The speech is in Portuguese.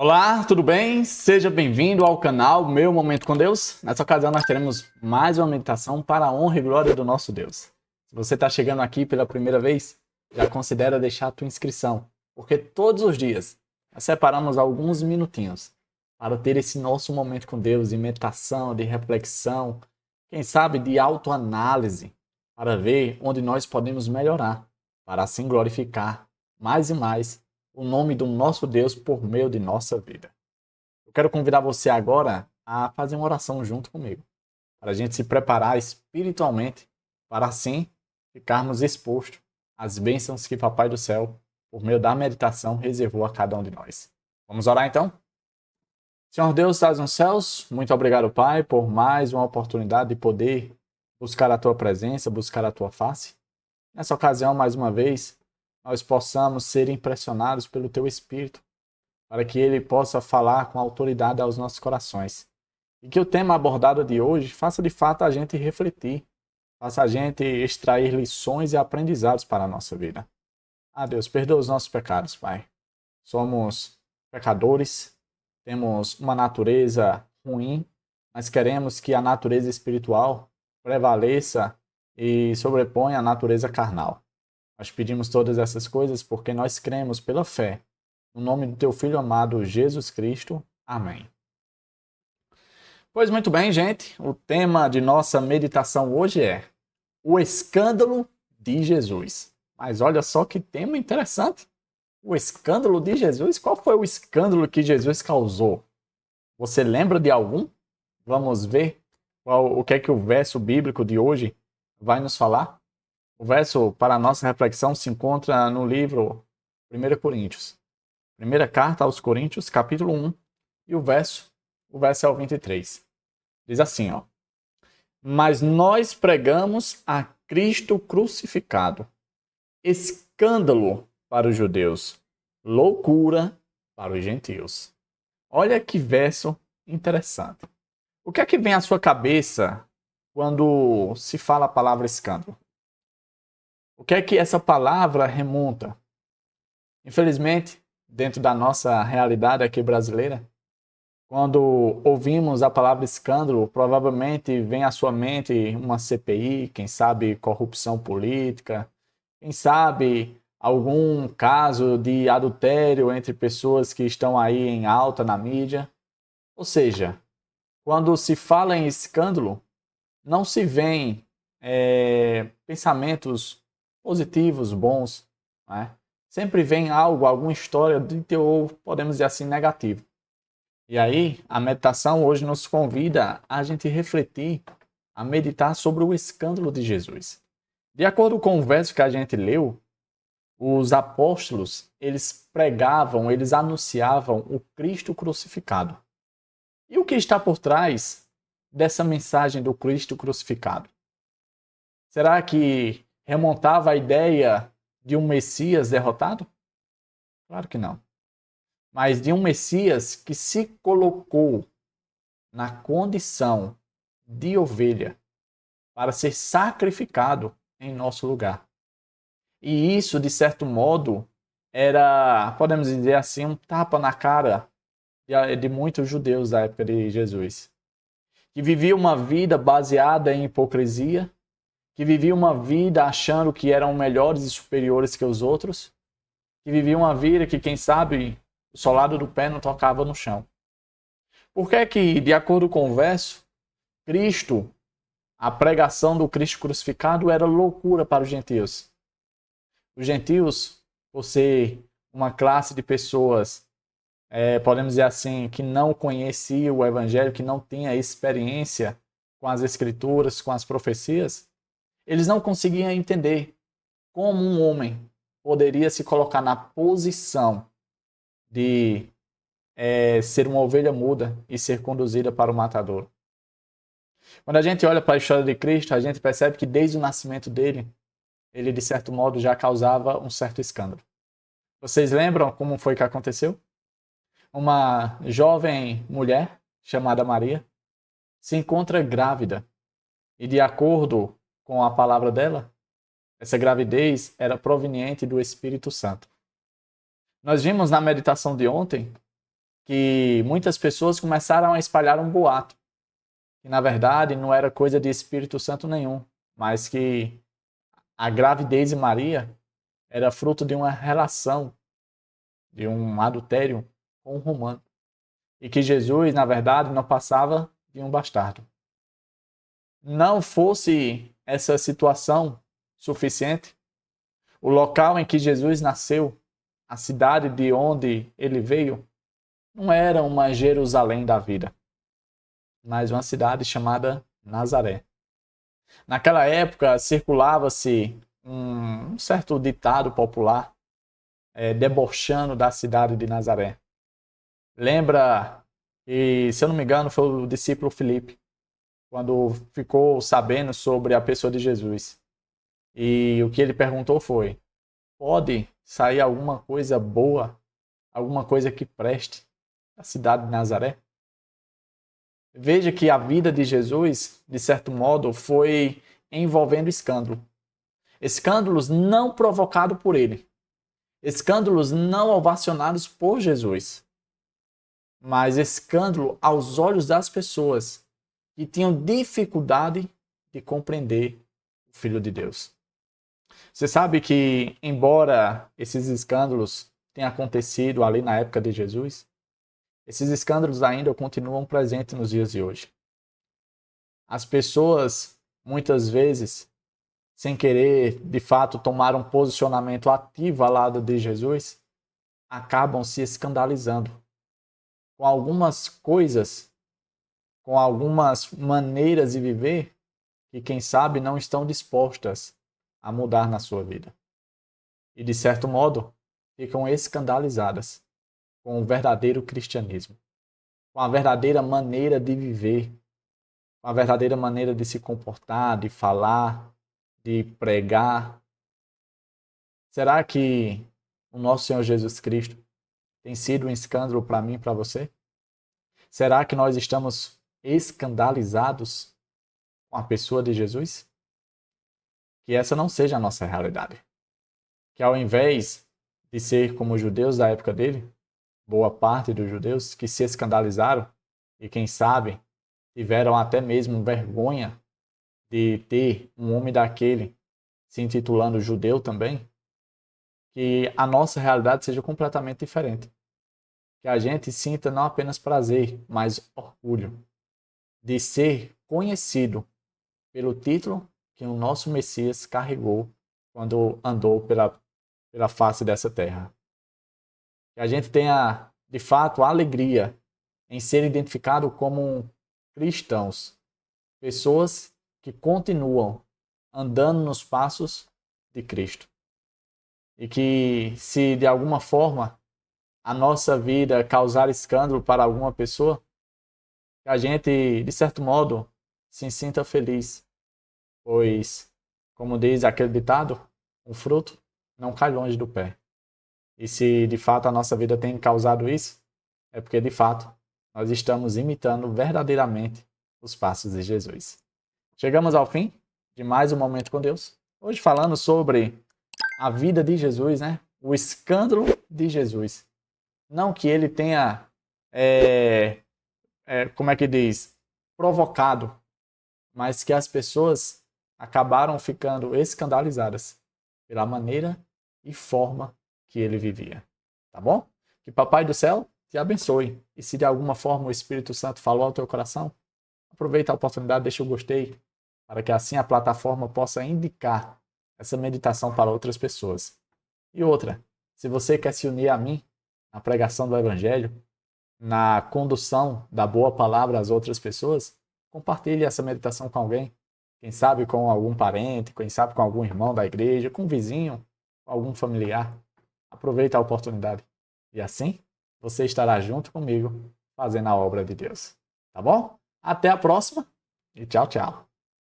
Olá, tudo bem? Seja bem-vindo ao canal Meu Momento com Deus. Nessa ocasião nós teremos mais uma meditação para a honra e glória do nosso Deus. Se você está chegando aqui pela primeira vez, já considera deixar a tua inscrição, porque todos os dias nós separamos alguns minutinhos para ter esse nosso momento com Deus de meditação, de reflexão, quem sabe de autoanálise, para ver onde nós podemos melhorar, para assim glorificar mais e mais o nome do nosso Deus por meio de nossa vida. Eu quero convidar você agora a fazer uma oração junto comigo, para a gente se preparar espiritualmente, para assim ficarmos expostos às bênçãos que Papai do Céu, por meio da meditação, reservou a cada um de nós. Vamos orar então? Senhor Deus, estás nos céus, muito obrigado, Pai, por mais uma oportunidade de poder buscar a Tua presença, buscar a Tua face. Nessa ocasião, mais uma vez, nós possamos ser impressionados pelo Teu Espírito, para que Ele possa falar com autoridade aos nossos corações. E que o tema abordado de hoje faça de fato a gente refletir, faça a gente extrair lições e aprendizados para a nossa vida. Deus, perdoa os nossos pecados, Pai. Somos pecadores, temos uma natureza ruim, mas queremos que a natureza espiritual prevaleça e sobreponha a natureza carnal. Nós pedimos todas essas coisas porque nós cremos pela fé, no nome do Teu Filho amado Jesus Cristo. Amém. Pois muito bem, gente, o tema de nossa meditação hoje é o escândalo de Jesus. Mas olha só que tema interessante. O escândalo de Jesus? Qual foi o escândalo que Jesus causou? Você lembra de algum? Vamos ver o que é que o verso bíblico de hoje vai nos falar? O verso para a nossa reflexão se encontra no livro 1 Coríntios. Primeira carta aos Coríntios, capítulo 1, e o verso é o 23. Diz assim, ó: Mas nós pregamos a Cristo crucificado, escândalo para os judeus, loucura para os gentios. Olha que verso interessante. O que é que vem à sua cabeça quando se fala a palavra escândalo? O que é que essa palavra remonta? Infelizmente, dentro da nossa realidade aqui brasileira, quando ouvimos a palavra escândalo, provavelmente vem à sua mente uma CPI, quem sabe corrupção política, quem sabe algum caso de adultério entre pessoas que estão aí em alta na mídia. Ou seja, quando se fala em escândalo, não se vêem pensamentos positivos, bons, né? Sempre vem algo, alguma história de teor, podemos dizer assim, negativo. E aí, a meditação hoje nos convida a gente refletir, a meditar sobre o escândalo de Jesus. De acordo com o verso que a gente leu, os apóstolos, eles pregavam, eles anunciavam o Cristo crucificado. E o que está por trás dessa mensagem do Cristo crucificado? Será que remontava a ideia de um Messias derrotado? Claro que não. Mas de um Messias que se colocou na condição de ovelha para ser sacrificado em nosso lugar. E isso, de certo modo, era, podemos dizer assim, um tapa na cara de muitos judeus da época de Jesus, que viviam uma vida baseada em hipocrisia, que viviam uma vida achando que eram melhores e superiores que os outros, que viviam uma vida que, quem sabe, o solado do pé não tocava no chão. Por que é que, de acordo com o verso, Cristo, a pregação do Cristo crucificado era loucura para os gentios? Os gentios, por ser uma classe de pessoas, podemos dizer assim, que não conhecia o Evangelho, que não tinha experiência com as Escrituras, com as profecias, eles não conseguiam entender como um homem poderia se colocar na posição de ser uma ovelha muda e ser conduzida para o matadouro. Quando a gente olha para a história de Cristo, a gente percebe que desde o nascimento dele, ele de certo modo já causava um certo escândalo. Vocês lembram como foi que aconteceu? Uma jovem mulher chamada Maria se encontra grávida e, de acordo com a palavra dela, essa gravidez era proveniente do Espírito Santo. Nós vimos na meditação de ontem que muitas pessoas começaram a espalhar um boato, que na verdade não era coisa de Espírito Santo nenhum, mas que a gravidez de Maria era fruto de uma relação, de um adultério com um romano. E que Jesus, na verdade, não passava de um bastardo. Não fosse essa situação suficiente, o local em que Jesus nasceu, a cidade de onde ele veio, não era uma Jerusalém da vida, mas uma cidade chamada Nazaré. Naquela época circulava-se um certo ditado popular, debochando da cidade de Nazaré. Lembra, e se eu não me engano, foi o discípulo Filipe, quando ficou sabendo sobre a pessoa de Jesus. E o que ele perguntou foi: pode sair alguma coisa boa, alguma coisa que preste da cidade de Nazaré? Veja que a vida de Jesus, de certo modo, foi envolvendo escândalo. Escândalos não provocados por ele. Escândalos não ovacionados por Jesus. Mas escândalo aos olhos das pessoas que tinham dificuldade de compreender o Filho de Deus. Você sabe que, embora esses escândalos tenham acontecido ali na época de Jesus, esses escândalos ainda continuam presentes nos dias de hoje. As pessoas, muitas vezes, sem querer, de fato, tomar um posicionamento ativo ao lado de Jesus, acabam se escandalizando com algumas coisas, com algumas maneiras de viver que, quem sabe, não estão dispostas a mudar na sua vida. E, de certo modo, ficam escandalizadas com o verdadeiro cristianismo, com a verdadeira maneira de viver, com a verdadeira maneira de se comportar, de falar, de pregar. Será que o nosso Senhor Jesus Cristo tem sido um escândalo para mim e para você? Será que nós estamos escandalizados com a pessoa de Jesus? Que essa não seja a nossa realidade. Que ao invés de ser como os judeus da época dele, boa parte dos judeus que se escandalizaram e, quem sabe, tiveram até mesmo vergonha de ter um homem daquele se intitulando judeu também, que a nossa realidade seja completamente diferente. Que a gente sinta não apenas prazer, mas orgulho de ser conhecido pelo título que o nosso Messias carregou quando andou pela face dessa terra. Que a gente tenha, de fato, alegria em ser identificado como cristãos, pessoas que continuam andando nos passos de Cristo. E que, se de alguma forma a nossa vida causar escândalo para alguma pessoa, que a gente, de certo modo, se sinta feliz, pois, como diz aquele ditado, o fruto não cai longe do pé. E se de fato a nossa vida tem causado isso, é porque de fato nós estamos imitando verdadeiramente os passos de Jesus. Chegamos ao fim de mais um Momento com Deus. Hoje falando sobre a vida de Jesus, né? O escândalo de Jesus. Não que ele tenha, como é que diz, provocado, mas que as pessoas acabaram ficando escandalizadas pela maneira e forma que ele vivia. Tá bom? Que Papai do Céu te abençoe. E se de alguma forma o Espírito Santo falou ao teu coração, aproveita a oportunidade, deixa o gostei, para que assim a plataforma possa indicar essa meditação para outras pessoas. E outra, se você quer se unir a mim na pregação do Evangelho, na condução da boa palavra às outras pessoas, compartilhe essa meditação com alguém. Quem sabe com algum parente, quem sabe com algum irmão da igreja, com um vizinho, com algum familiar. Aproveita a oportunidade. E assim, você estará junto comigo fazendo a obra de Deus. Tá bom? Até a próxima e tchau, tchau.